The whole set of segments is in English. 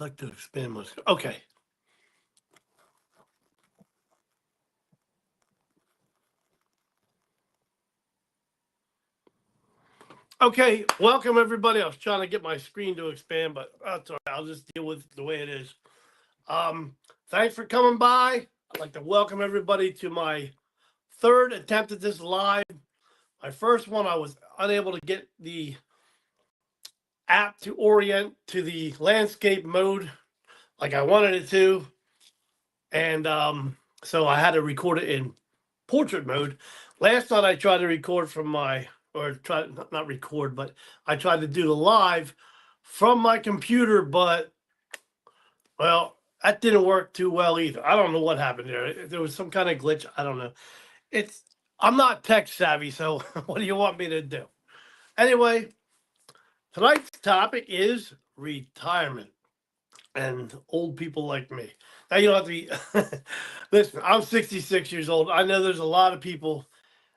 Like to expand my. Okay. Okay. Welcome everybody. I was trying to get my screen to expand, but that's all right. I'll just deal with it the way it is. Um, Thanks for coming by. I'd like to welcome everybody to my third attempt at this live. My first one, I was unable to get the app to orient to the landscape mode like I wanted it to, and so I had to record it in portrait mode. Last night I tried to record from my, or try not record, but I tried to do the live from my computer, but well, that didn't work too well either. I don't know what happened there. There was some kind of glitch. I don't know. It's I'm not tech savvy, so what do you want me to do? Anyway, tonight's topic is retirement and old people like me. Now you don't have to be. Listen, I'm 66 years old. I know there's a lot of people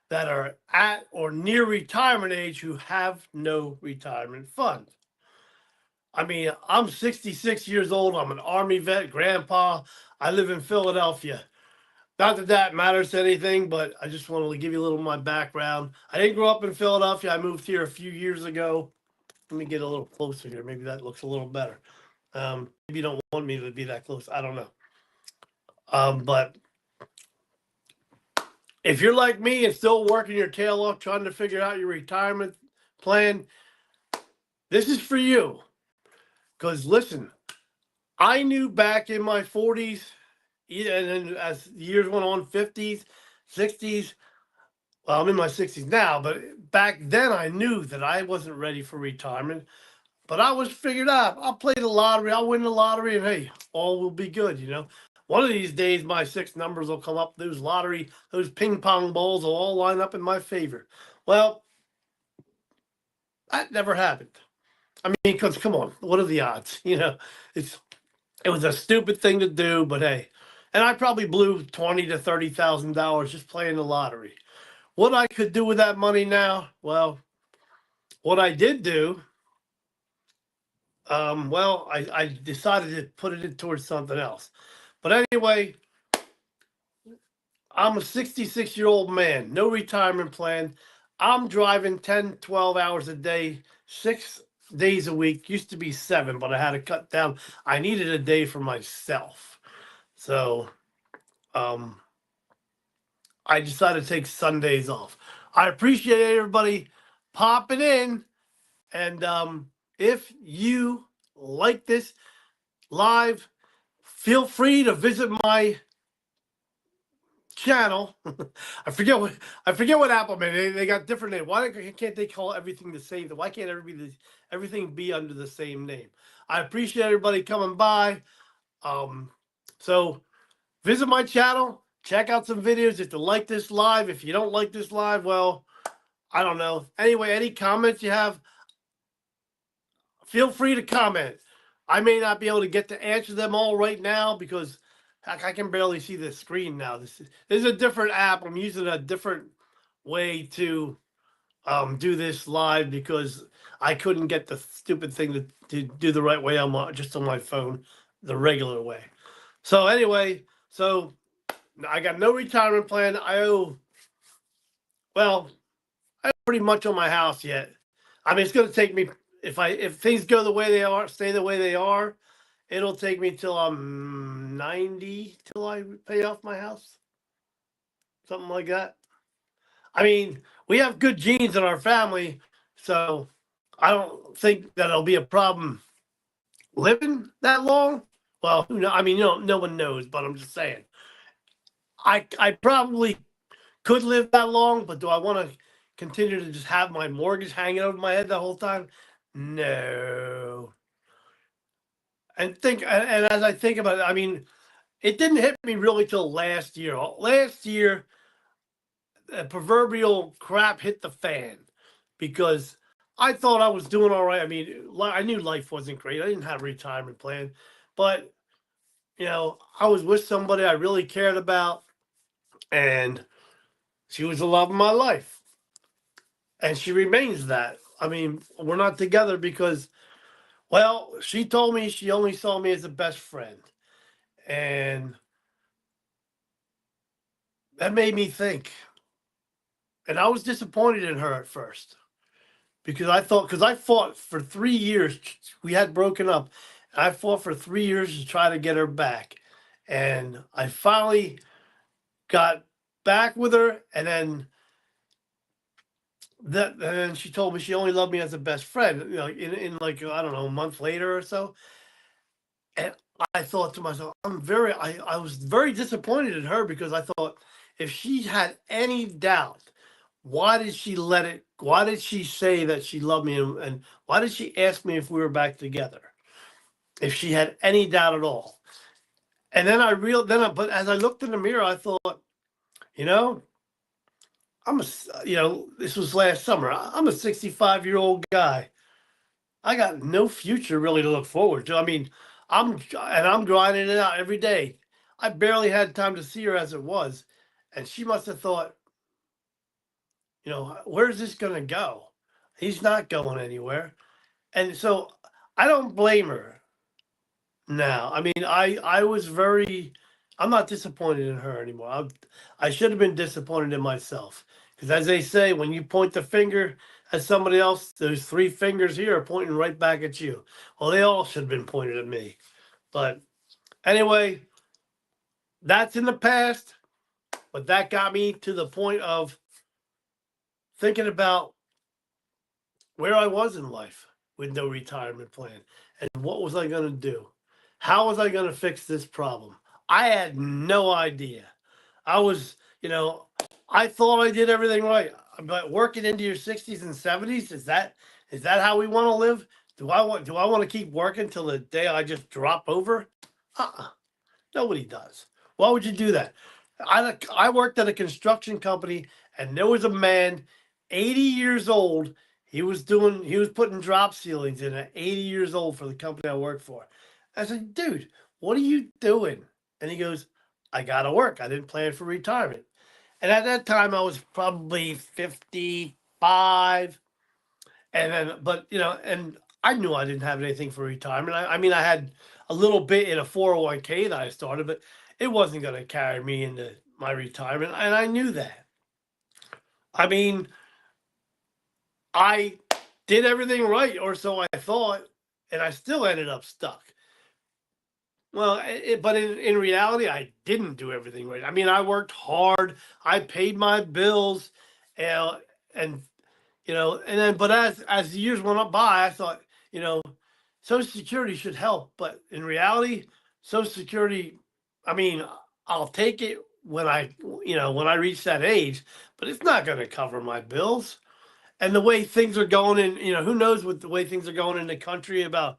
that are at or near retirement age who have no retirement fund. I mean, I'm 66 years old. I'm an Army vet, grandpa. I live in Philadelphia. Not that that matters to anything, but I just wanted to give you a little of my background. I didn't grow up in Philadelphia. I moved here a few years ago. Let me get a little closer here. Maybe that looks a little better. Maybe you don't want me to be that close. I don't know. But if you're like me and still working your tail off trying to figure out your retirement plan, this is for you. Because listen, I knew back in my 40s, and then as years went on, 50s, 60s. Well, I'm in my 60s now, but back then I knew that I wasn't ready for retirement. But I was figured out. I'll play the lottery. I'll win the lottery, and hey, all will be good. One of these days, my six numbers will come up. Those lottery, those ping pong balls will all line up in my favor. Well, that never happened. I mean, because come on, what are the odds? It was a stupid thing to do, but hey, and I probably blew $20,000 to $30,000 just playing the lottery. What I could do with that money now? Well, what I did do, well, I decided to put it towards something else. But anyway, I'm a 66-year-old man, no retirement plan. I'm driving 10, 12 hours a day, 6 days a week. Used to be 7, but I had to cut down. I needed a day for myself. So I decided to take Sundays off. I appreciate everybody popping in. And if you like this live, feel free to visit my channel. I forget what Apple made. They got different names. Why can't they call everything the same? Why can't everything be under the same name? I appreciate everybody coming by. So visit my channel, check out some videos if you like this live. If you don't like this live, well, I don't know. Anyway, any comments you have, feel free to comment. I may not be able to get to answer them all right now because heck, I can barely see the screen now. This is a different app. I'm using a different way to do this live because I couldn't get the stupid thing to do the right way just on my phone, the regular way. So anyway, I got no retirement plan. Well, I owe pretty much on my house yet. I mean, it's going to take me if things go the way they are, stay the way they are, it'll take me till I'm 90 till I pay off my house, something like that. I mean, we have good genes in our family, so I don't think that it'll be a problem living that long. Well, who know? I mean, no one knows, but I'm just saying. I probably could live that long, but do I want to continue to just have my mortgage hanging over my head the whole time? No. And as I think about it, I mean, it didn't hit me really till last year. Last year, the proverbial crap hit the fan because I thought I was doing all right. I mean, I knew life wasn't great. I didn't have a retirement plan, but I was with somebody I really cared about, and she was the love of my life, and she remains that. I mean, we're not together because Well, she told me she only saw me as a best friend. And that made me think. And I was disappointed in her at first because because I fought for 3 years. We had broken up. I fought for 3 years to try to get her back. And I finally got back with her. And then she told me she only loved me as a best friend, in like, I don't know, a month later or so. And I thought to myself, I was very disappointed in her because I thought if she had any doubt, why did she say that she loved me, and why did she ask me if we were back together? If she had any doubt at all. And then but as I looked in the mirror, I thought, you know, this was last summer. I'm a 65-year-old guy. I got no future really to look forward to. I mean, I'm grinding it out every day. I barely had time to see her as it was, and she must have thought, where's this going to go? He's not going anywhere. And so I don't blame her now. I mean, I was very I'm not disappointed in her anymore. I should have been disappointed in myself because, as they say, when you point the finger at somebody else, those three fingers here are pointing right back at you. Well, they all should have been pointed at me. But anyway, that's in the past. But that got me to the point of thinking about where I was in life with no retirement plan and what was I going to do? How was I going to fix this problem? I had no idea. I was, I thought I did everything right. But working into your 60s and 70s, is that how we want to live? Do I want to keep working till the day I just drop over? Uh-uh. Nobody does. Why would you do that? I worked at a construction company, and there was a man, 80 years old. He was putting drop ceilings in at 80 years old for the company I worked for. I said, dude, what are you doing? And he goes, I gotta work. I didn't plan for retirement. And at that time I was probably 55. And I knew I didn't have anything for retirement. I mean, I had a little bit in a 401k that I started, but it wasn't going to carry me into my retirement. And I knew that. I mean, I did everything right, or so I thought, and I still ended up stuck. Well, but in reality, I didn't do everything right. I mean, I worked hard. I paid my bills, and and but as the years went up by, I thought, you know, Social Security should help, but in reality, Social Security, I mean, I'll take it when I reach that age, but it's not going to cover my bills. And the way things are going in, who knows what the way things are going in the country about,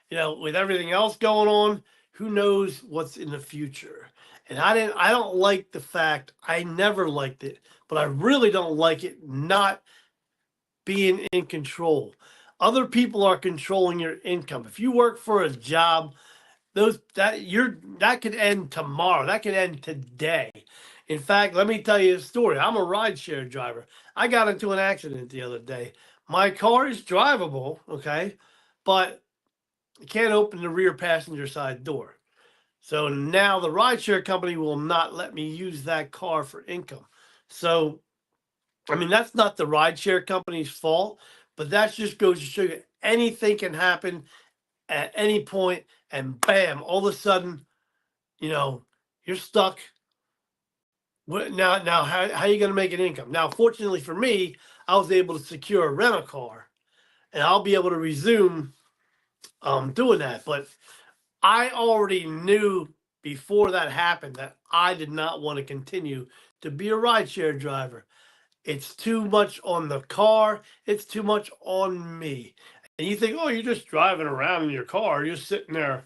with everything else going on, who knows what's in the future. And I don't like the fact, I never liked it, but I really don't like it not being in control. Other people are controlling your income. If you work for a job, that could end tomorrow. That could end today. In fact, let me tell you a story. I'm a rideshare driver. I got into an accident the other day. My car is drivable, okay, but you can't open the rear passenger side door. So now the rideshare company will not let me use that car for income. So I mean, that's not the rideshare company's fault, but that just goes to show you anything can happen at any point, and bam, all of a sudden, you're stuck. Now, how are you going to make an income? Now, fortunately for me, I was able to secure a rental car, and I'll be able to resume doing that. But I already knew before that happened that I did not want to continue to be a rideshare driver. It's too much on the car. It's too much on me. And you think, oh, you're just driving around in your car. You're sitting there.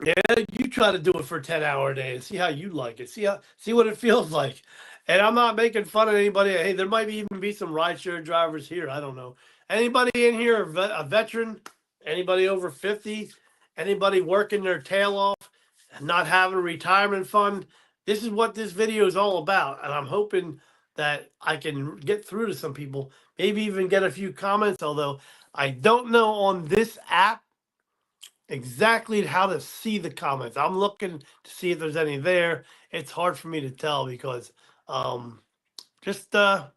Yeah, you try to do it for a 10-hour day and see how you like it. See what it feels like. And I'm not making fun of anybody. Hey, there might even be some rideshare drivers here. I don't know. Anybody in here a veteran? Anybody over 50? Anybody working their tail off and not having a retirement fund? This is what this video is all about. And I'm hoping that I can get through to some people, maybe even get a few comments, although I don't know on this app exactly how to see the comments. I'm looking to see if there's any there. It's hard for me to tell because um just I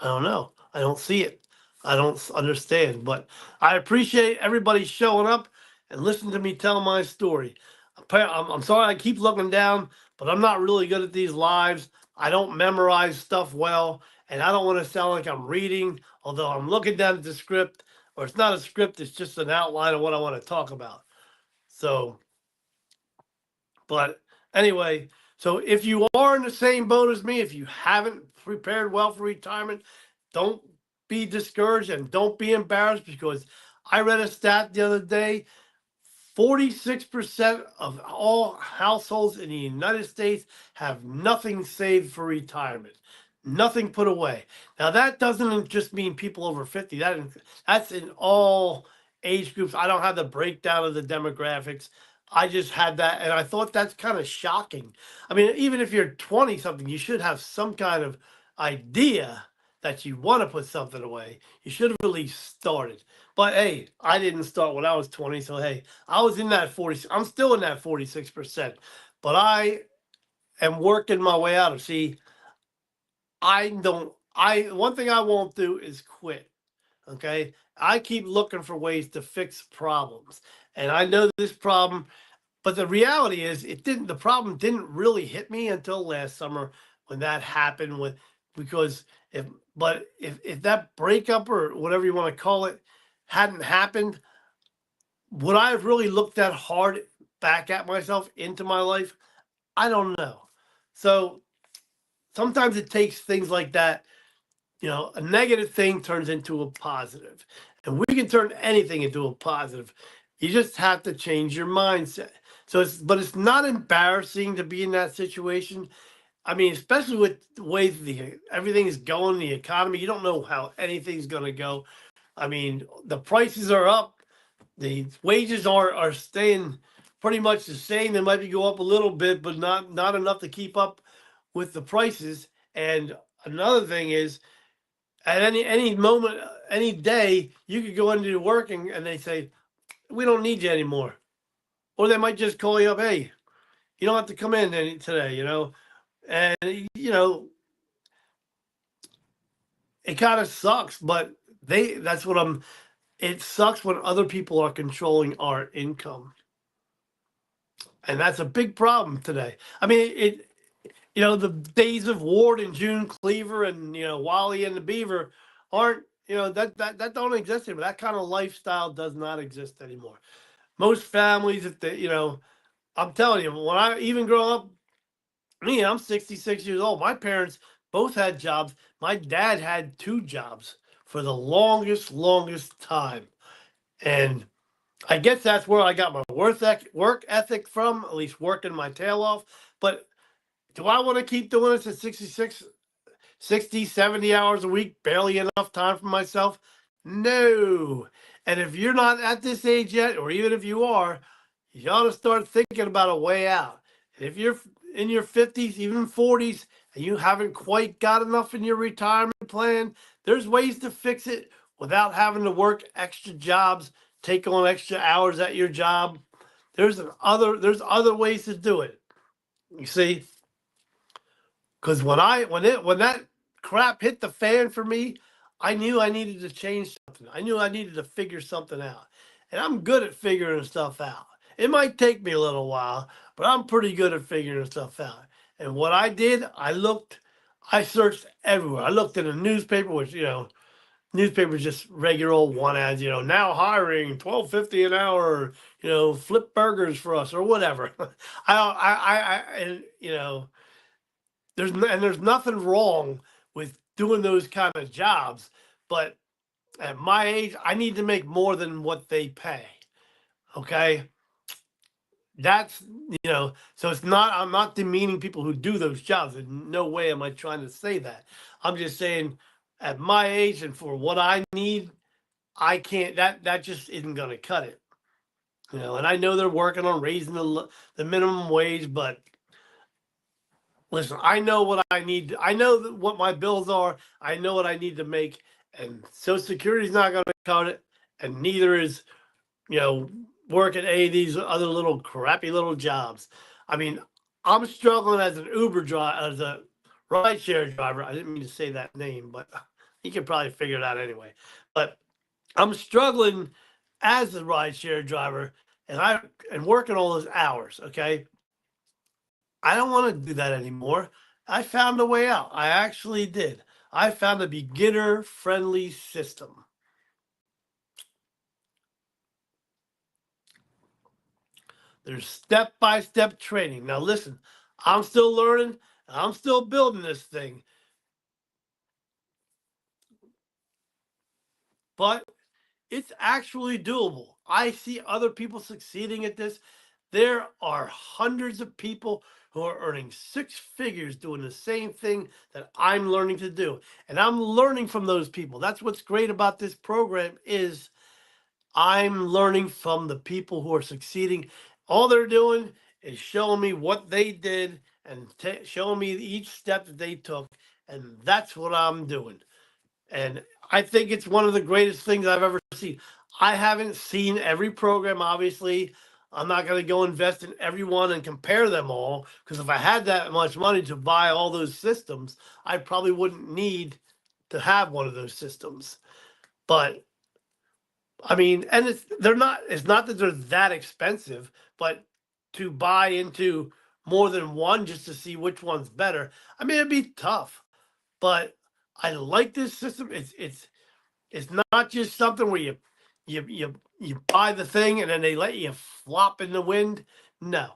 don't know. I don't see it. I don't understand, but I appreciate everybody showing up and listening to me tell my story. I'm sorry I keep looking down, but I'm not really good at these lives. I don't memorize stuff well, and I don't want to sound like I'm reading, although I'm looking down at the script, or it's not a script, it's just an outline of what I want to talk about. So, but anyway, so if you are in the same boat as me, if you haven't prepared well for retirement, don't be discouraged and don't be embarrassed because I read a stat the other day. 46% of all households in the United States have nothing saved for retirement, nothing put away. Now that doesn't just mean people over 50. That's in all age groups. I don't have the breakdown of the demographics. I just had that, and I thought that's kind of shocking. I mean, even if you're 20 something, you should have some kind of idea that you want to put something away. You should have at least started. But hey, I didn't start when I was 20, so hey, I was in that 40. I'm still in that 46%, but I am working my way out of. See, I don't. I one thing I won't do is quit. Okay, I keep looking for ways to fix problems, and I know this problem. But the reality is, it didn't. The problem didn't really hit me until last summer when that happened. With because if that breakup or whatever you want to call it hadn't happened, would I have really looked that hard back at myself into my life? I don't know. So sometimes it takes things like that. A negative thing turns into a positive, and we can turn anything into a positive. You just have to change your mindset. But it's not embarrassing to be in that situation. I mean, especially with the way everything is going, the economy, you don't know how anything's going to go. I mean, the prices are up, the wages are staying pretty much the same. They might be go up a little bit, but not enough to keep up with the prices. And another thing is, at any moment, any day, you could go into working and they say, "We don't need you anymore," or they might just call you up, "Hey, you don't have to come in today," and it kind of sucks, but that's what I'm. It sucks when other people are controlling our income. And that's a big problem today. I mean, the days of Ward and June Cleaver and Wally and the Beaver aren't that don't exist anymore. That kind of lifestyle does not exist anymore. Most families, if I'm telling you, when I even grow up, I'm 66 years old. My parents both had jobs. My dad had two jobs for the longest time, and I guess that's where I got my work ethic from, at least working my tail off. But do I want to keep doing this at 66, 60, 70 hours a week, barely enough time for myself? No. And if you're not at this age yet, or even if you are, you ought to start thinking about a way out. And if you're in your 50s, even 40s, and you haven't quite got enough in your retirement plan, there's ways to fix it without having to work extra jobs, take on extra hours at your job. There's other ways to do it. You see? Because when that crap hit the fan for me, I knew I needed to change something. I knew I needed to figure something out. And I'm good at figuring stuff out. It might take me a little while, but I'm pretty good at figuring stuff out. And what I did, I searched everywhere. I looked in the newspaper, which, newspapers just regular old one ads, now hiring $12.50 an hour, flip burgers for us or whatever. And there's nothing wrong with doing those kind of jobs, but at my age, I need to make more than what they pay. Okay, that's so it's not. I'm not demeaning people who do those jobs. In no way am I trying to say that. I'm just saying, at my age and for what I need, I can't. That just isn't going to cut it. And I know they're working on raising the minimum wage, but listen, I know what I need. I know what my bills are. I know what I need to make, and Social Security's not going to cut it, and neither is working any of these other little crappy little jobs. I mean, I'm struggling as an Uber driver, as a rideshare driver. I didn't mean to say that name, but you can probably figure it out anyway. But I'm struggling as a rideshare driver, and working all those hours. Okay, I don't want to do that anymore. I found a way out. I actually did. I found a beginner friendly system. There's step by step training. Now, listen, I'm still learning, I'm still building this thing, but it's actually doable. I see other people succeeding at this. There are hundreds of people who are earning six figures doing the same thing that I'm learning to do. And I'm learning from those people. That's what's great about this program is I'm learning from the people who are succeeding. All they're doing is showing me what they did and showing me each step that they took. And that's what I'm doing. And I think it's one of the greatest things I've ever seen. I haven't seen every program, obviously. I'm not going to go invest in every one and compare them all because if I had that much money to buy all those systems, I probably wouldn't need to have one of those systems. But I mean, and it's not that they're that expensive, but to buy into more than one just to see which one's better, I mean, it'd be tough. But I like this system. It's not just something where you buy the thing and then they let you flop in the wind. No.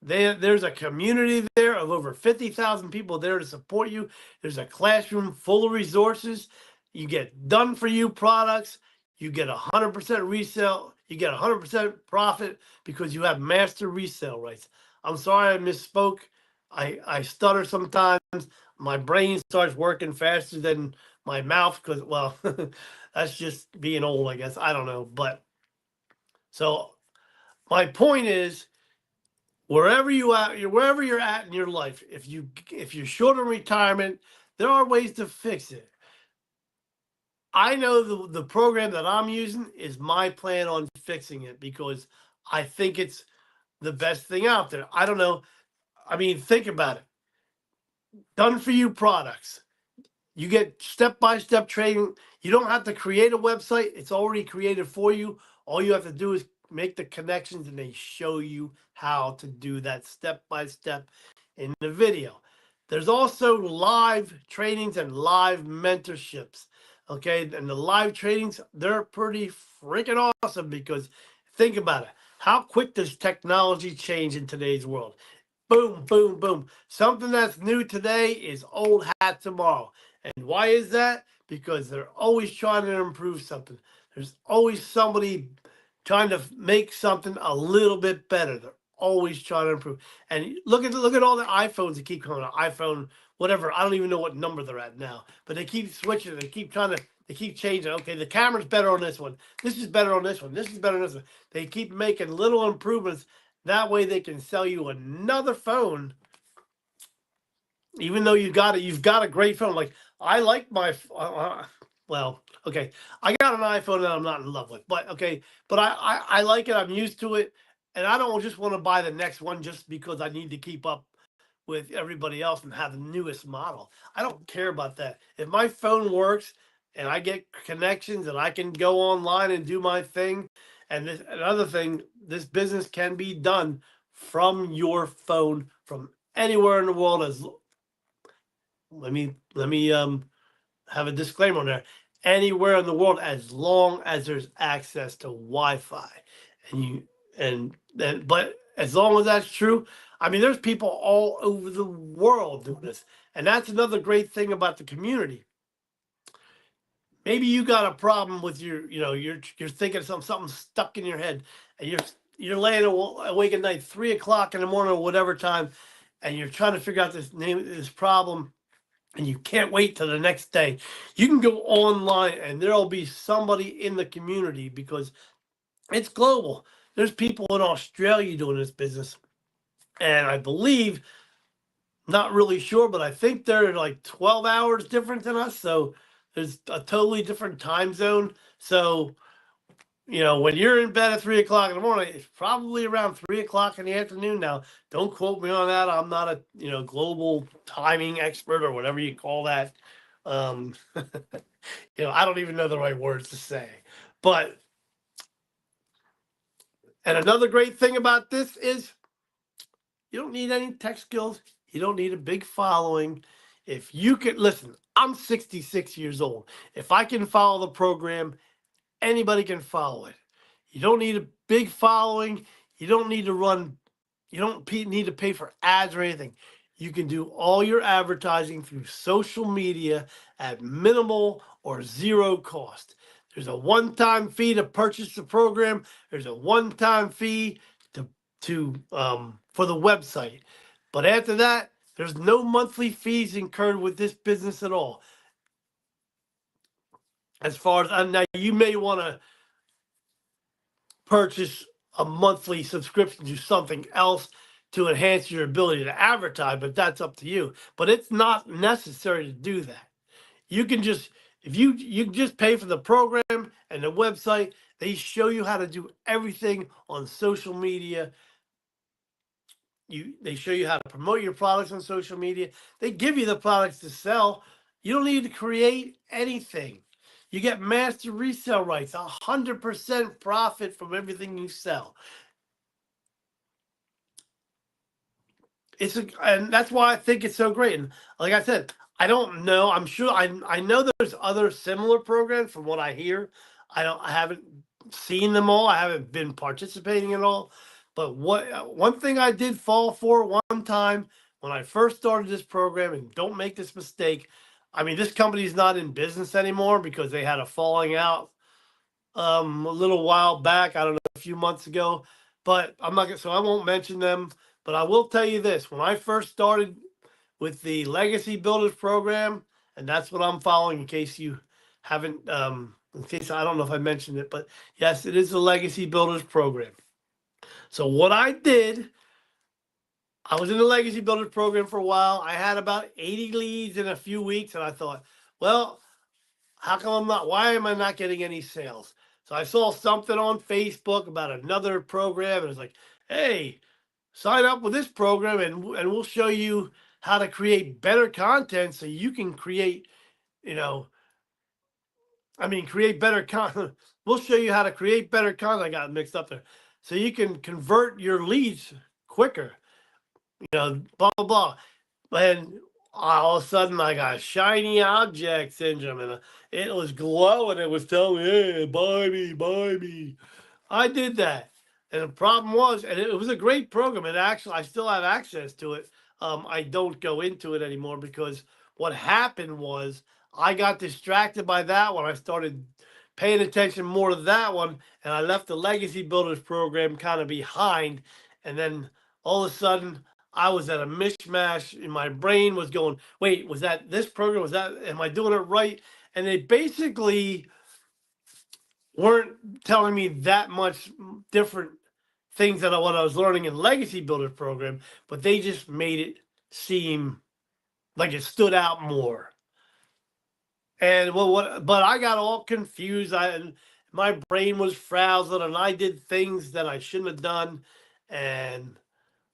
There's a community there of over 50,000 people there to support you. There's a classroom full of resources. You get done for you products. You get 100% resale. You get 100% profit because you have master resale rights. I'm sorry I misspoke. I stutter sometimes. My brain starts working faster than my mouth because, well, that's just being old, I guess. I don't know. But so my point is wherever you're at in your life, if you're short on retirement, there are ways to fix it. I know the program that I'm using is my plan on fixing it because I think it's the best thing out there. I don't know. I mean, think about it. Done for you products. You get step by step training. You don't have to create a website, it's already created for you. All you have to do is make the connections and they show you how to do that step by step in the video. There's also live trainings and live mentorships. Okay. And the live trainings, they're pretty freaking awesome because think about it. How quick does technology change in today's world? Boom, boom, boom. Something that's new today is old hat tomorrow. And why is that? Because they're always trying to improve something. There's always somebody trying to make something a little bit better. They're always trying to improve. And look at all the iPhones that keep coming out. iPhone, whatever. I don't even know what number they're at now. But they keep switching. They keep changing. Okay, the camera's better on this one. This is better on this one. This is better on this one. They keep making little improvements. That way they can sell you another phone. Even though you've got a great phone. Like I like my well, okay. I got an iPhone that I'm not in love with, but okay. But I like it. I'm used to it, and I don't just want to buy the next one just because I need to keep up with everybody else and have the newest model. I don't care about that. If my phone works and I get connections and I can go online and do my thing, and another thing, this business can be done from your phone from anywhere in the world. As let me have a disclaimer on there. Anywhere in the world, as long as there's access to Wi-Fi, and but as long as that's true, I mean, there's people all over the world doing this, and that's another great thing about the community. Maybe you got a problem with you're thinking something stuck in your head, and you're laying awake at night, 3 o'clock in the morning or whatever time, and you're trying to figure out this problem and you can't wait till the next day. You can go online and there'll be somebody in the community because it's global. There's people in Australia doing this business. And I believe Not really sure, but I think they're like 12 hours different than us. So there's a totally different time zone. So, when you're in bed at 3 o'clock in the morning, it's probably around 3 o'clock in the afternoon. Now, don't quote me on that. I'm not a, global timing expert or whatever you call that. Um, I don't even know the right words to say. But, and another great thing about this is you don't need any tech skills. You don't need a big following. If you can listen, I'm 66 years old. If I can follow the program, anybody can follow it. You don't need a big following. You don't need to run, you don't need to pay for ads or anything. You can do all your advertising through social media at minimal or zero cost. There's a one-time fee to purchase the program. There's a one-time fee to for the website. But after that, there's no monthly fees incurred with this business at all. As far as now, you may want to purchase a monthly subscription to something else to enhance your ability to advertise, but that's up to you. But it's not necessary to do that. You can just if you just pay for the program and the website, they show you how to do everything on social media. They show you how to promote your products on social media. They give you the products to sell. You don't need to create anything. You get master resale rights, 100% profit from everything you sell. And that's why I think it's so great. And like I said, I don't know. I'm sure I know there's other similar programs from what I hear. I haven't seen them all. I haven't been participating in all. But one thing I did fall for one time when I first started this program, and don't make this mistake. I mean, this company is not in business anymore because they had a falling out a little while back. I don't know, a few months ago. But I'm not gonna, so I won't mention them. But I will tell you this: when I first started with the Legacy Builders program, and that's what I'm following. In case you haven't, in case I don't know if I mentioned it, but yes, it is the Legacy Builders program. So what I did, I was in the Legacy Builders program for a while. I had about 80 leads in a few weeks, and I thought, well, how come why am I not getting any sales? So I saw something on Facebook about another program, and it's like, hey, sign up with this program, and we'll show you how to create better content so you can create, create better content. We'll show you how to create better content. I got mixed up there. So you can convert your leads quicker, blah, blah, blah. And all of a sudden, I got shiny object syndrome, and it was glowing. It was telling me, hey, buy me, buy me. I did that. And the problem was, and it was a great program. And actually, I still have access to it. I don't go into it anymore because what happened was I got distracted by that one. I started paying attention more to that one, and I left the Legacy Builders program kind of behind. And then all of a sudden, I was at a mishmash, and my brain was going, wait, was that this program? Was that, am I doing it right? And they basically weren't telling me that much different things than what I was learning in Legacy Builders program, but they just made it seem like it stood out more. And but I got all confused. My brain was frazzled, and I did things that I shouldn't have done. And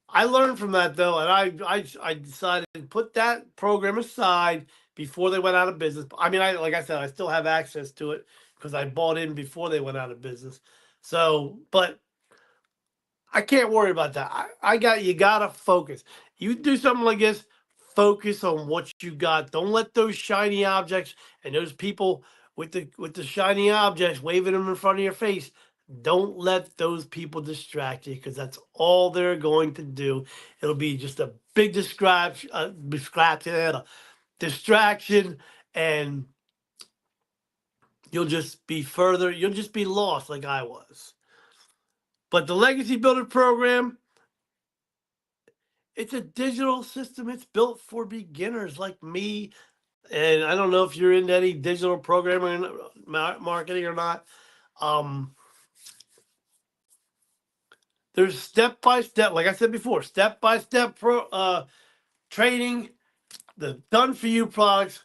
I learned from that though, and I decided to put that program aside before they went out of business. I mean, like I said, I still have access to it because I bought in before they went out of business. So, but I can't worry about that. You gotta focus. You do something like this, focus on what you got. Don't let those shiny objects and those people with the shiny objects waving them in front of your face. Don't let those people distract you because that's all they're going to do. It'll be just a big distraction, and you'll just be lost like I was. But the Legacy Builder program, it's a digital system. It's built for beginners like me. And I don't know if you're into any digital programming, marketing or not. There's step by step, like I said before, step by step trading the done-for-you products,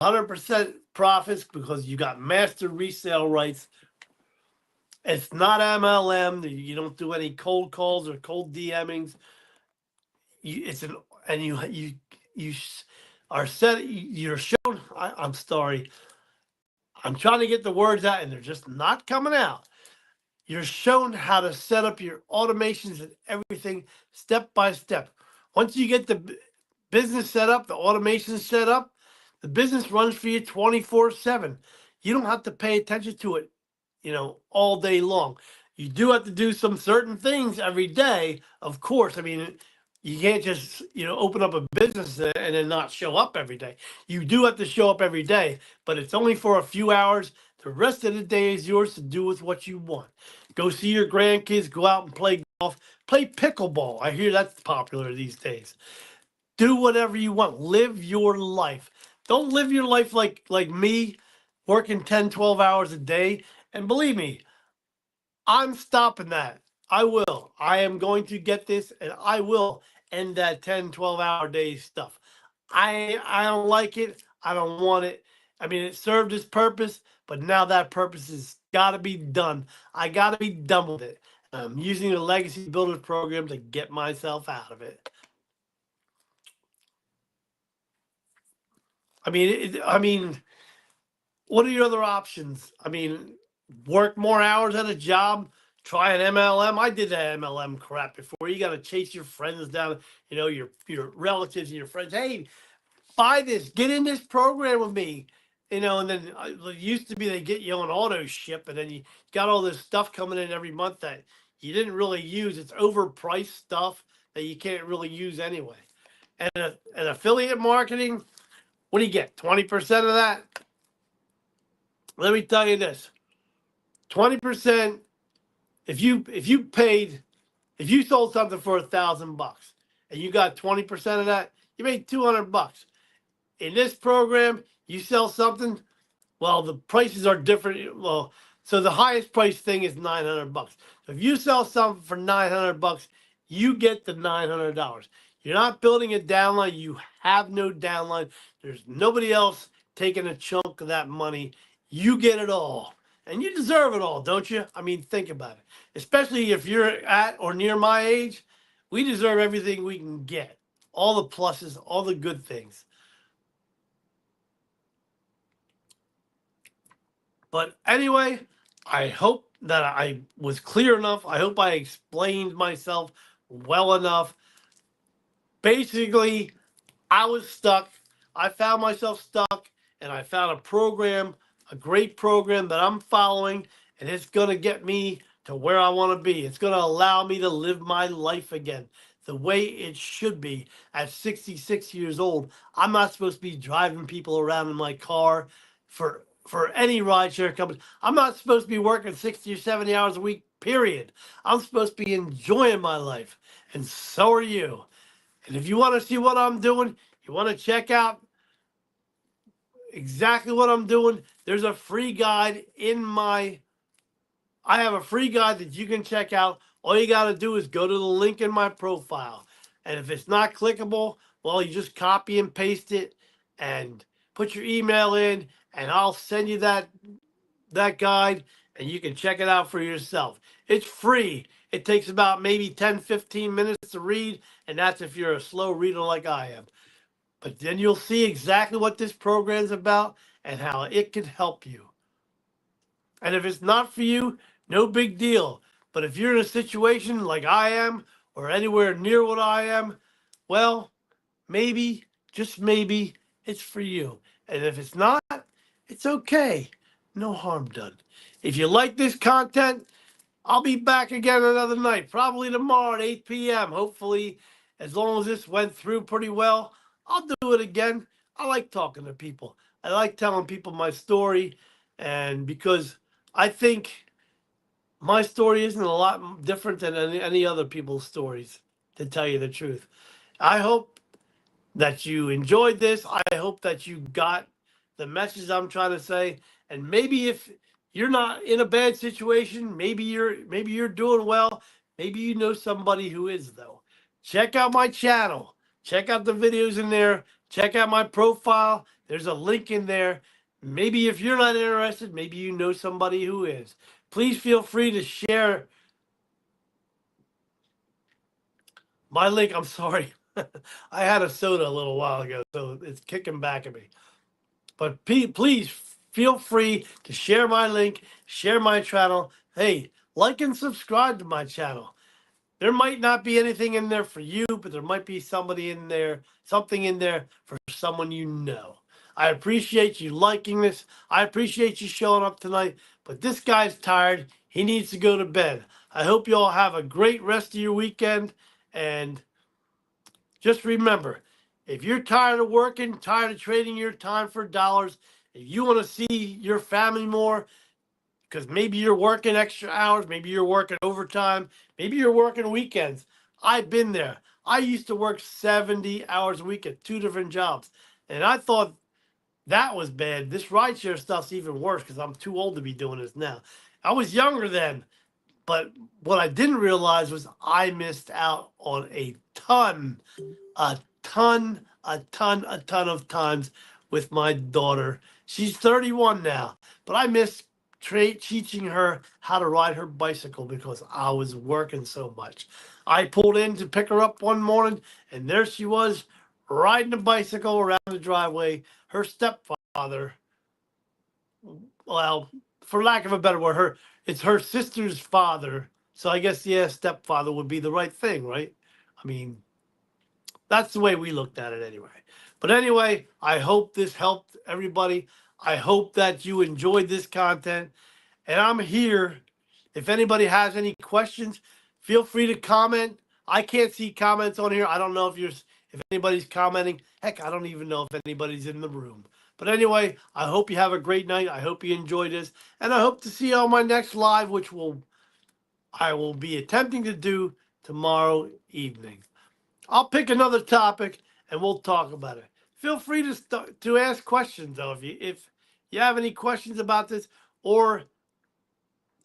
100% profits because you got master resale rights. It's not MLM. You don't do any cold calls or cold DMings. You are set. You're shown. I'm sorry. I'm trying to get the words out, and they're just not coming out. You're shown how to set up your automations and everything step by step. Once you get the business set up, the automation set up, the business runs for you 24/7. You don't have to pay attention to it, all day long. You do have to do some certain things every day, of course. I mean, you can't just, open up a business and then not show up every day. You do have to show up every day, but it's only for a few hours. The rest of the day is yours to do with what you want. Go see your grandkids, go out and play golf, play pickleball. I hear that's popular these days. Do whatever you want. Live your life. Don't live your life like me, working 10, 12 hours a day. And believe me, I'm stopping that. I will. I am going to get this, and I will end that 10, 12-hour day stuff. I don't like it. I don't want it. I mean, it served its purpose, but now that purpose has got to be done. I got to be done with it. I'm using the Legacy Builders program to get myself out of it. I mean, what are your other options? I mean, work more hours at a job, try an MLM. I did that MLM crap before. You got to chase your friends down, your relatives and your friends. Hey, buy this, get in this program with me, and then it used to be they get you on auto ship, and then you got all this stuff coming in every month that you didn't really use. It's overpriced stuff that you can't really use anyway. And affiliate marketing, what do you get? 20% of that? Let me tell you this. 20%, if you sold something for $1,000 and you got 20% of that, you made $200. In this program, you sell something, well, the prices are different. Well, so the highest price thing is $900. So if you sell something for $900, you get the $900. You're not building a downline. You have no downline. There's nobody else taking a chunk of that money. You get it all. And you deserve it all, don't you? I mean, think about it. Especially if you're at or near my age, we deserve everything we can get. All the pluses, all the good things. But anyway, I hope that I was clear enough. I hope I explained myself well enough. Basically, I was stuck. I found myself stuck, and I found a program, a great program that I'm following, and it's going to get me to where I want to be. It's going to allow me to live my life again the way it should be at 66 years old. I'm not supposed to be driving people around in my car for any rideshare company. I'm not supposed to be working 60 or 70 hours a week, period. I'm supposed to be enjoying my life, and so are you. And if you want to see what I'm doing, you want to check out exactly what I'm doing, there's a free guide I have a free guide that you can check out. All you got to do is go to the link in my profile. And if it's not clickable, well, you just copy and paste it and put your email in, and I'll send you that guide, and you can check it out for yourself. It's free. It takes about maybe 10, 15 minutes to read, and that's if you're a slow reader like I am. But then you'll see exactly what this program's about and how it can help you. And if it's not for you, no big deal. But if you're in a situation like I am, or anywhere near what I am, well, maybe, just maybe, it's for you. And if it's not, it's okay. No harm done. If you like this content, I'll be back again another night, probably tomorrow at 8 p.m. Hopefully, as long as this went through pretty well, I'll do it again. I like talking to people. I like telling people my story, and because I think my story isn't a lot different than any other people's stories, to tell you the truth. I hope that you enjoyed this. I hope that you got the message I'm trying to say. And maybe if you're not in a bad situation, maybe you're doing well. Maybe you know somebody who is, though. Check out my channel. Check out the videos in there. Check out my profile. There's a link in there. Maybe if you're not interested, maybe you know somebody who is. Please feel free to share my link. I'm sorry. I had a soda a little while ago, so it's kicking back at me. But please feel free to share my link, share my channel. Hey, like and subscribe to my channel. There might not be anything in there for you, but there might be somebody in there, something in there for someone you know. I appreciate you liking this. I appreciate you showing up tonight, but this guy's tired. He needs to go to bed. I hope you all have a great rest of your weekend. And just remember, if you're tired of working, tired of trading your time for dollars, if you want to see your family more, because maybe you're working extra hours, maybe you're working overtime, maybe you're working weekends. I've been there. I used to work 70 hours a week at 2 different jobs, and I thought that was bad. This rideshare stuff's even worse because I'm too old to be doing this now. I was younger then, but what I didn't realize was I missed out on a ton of times with my daughter. She's 31 now, but I miss teaching her how to ride her bicycle because I was working so much. I pulled in to pick her up one morning, and there she was riding a bicycle around the driveway. Her stepfather, well, for lack of a better word, it's her sister's father. So I guess, yeah, stepfather would be the right thing, right? I mean, that's the way we looked at it anyway. But anyway, I hope this helped everybody. I hope that you enjoyed this content. And I'm here. If anybody has any questions, feel free to comment. I can't see comments on here. I don't know if anybody's commenting. Heck, I don't even know if anybody's in the room. But anyway, I hope you have a great night. I hope you enjoyed this. And I hope to see you on my next live, which I will be attempting to do tomorrow evening. I'll pick another topic and we'll talk about it. Feel free to ask questions though if you have any questions about this, or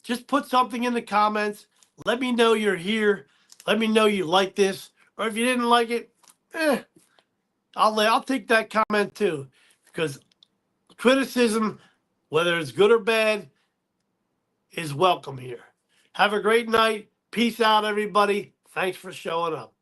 just put something in the comments. Let me know you're here. Let me know you like this, or if you didn't like it, I'll take that comment too, because criticism, whether it's good or bad, is welcome here. Have a great night. Peace out, everybody. Thanks for showing up.